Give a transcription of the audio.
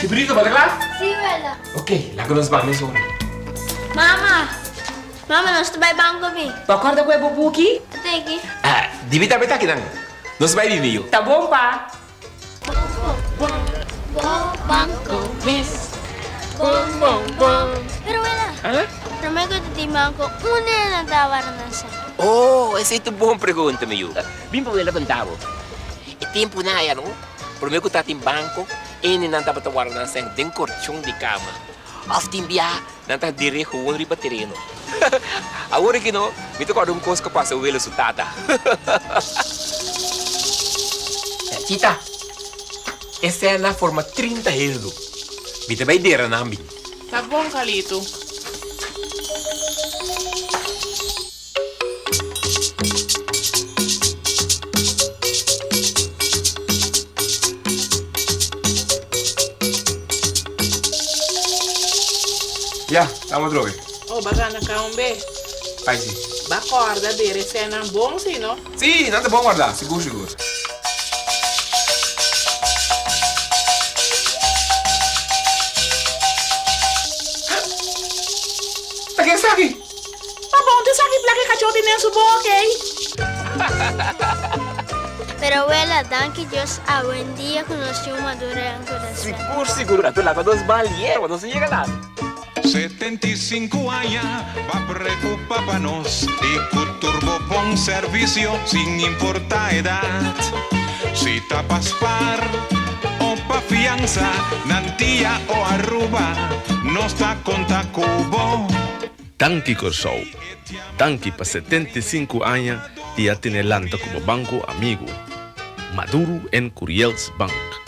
Chibrito, ¿vas a clase? Sí, abuela. Ok, lá que nós vamos hoje. Mama! Mama, nós vai banco bem. Acorda com o bubuki? Até aqui. Ah, divita beta aqui, não. Nós vai de meio. Tá bom, pá? Banco. Miss. Pero abuela, Hã? prometo que te banco una na tawar na siya. Oh, essa é uma boa pergunta, meu. Bim pa wala bantabo. E tempo na ano, primeiro que tá em banco, e não tá para guardar sem den corchão de cama. After biya, não tá direto o riba terreno. Agora que não, me toca um coisa que passa o velo sutata. Tita, essa é na forma 30 euros. Vita vai dera na ambi. Tá bom, Calito. Já, estamos droga. Oh, bagana ka umbe. Aí sim. Bacorda dele, cena bom, sim, não? Sim, não tá bom guardar, seguro, seguro. Tá quem está aqui? Tá bom, tu sabe que cachorro tem nem bom, ok? Pero abuela, danke Dios, a buen día conocí un maduro en corazón. Seguro, seguro. Ato lá, quando os balieros, não se chega lá. 75 años va preocupar para nos y con turbo buen servicio sin importar edad. Si tapas par o pa fianza, Nantía o Aruba, no está conta cubo. Tanki Corsou. Tanki para 75 anos e atinelanta como banco amigo. Maduro en Curiels Bank.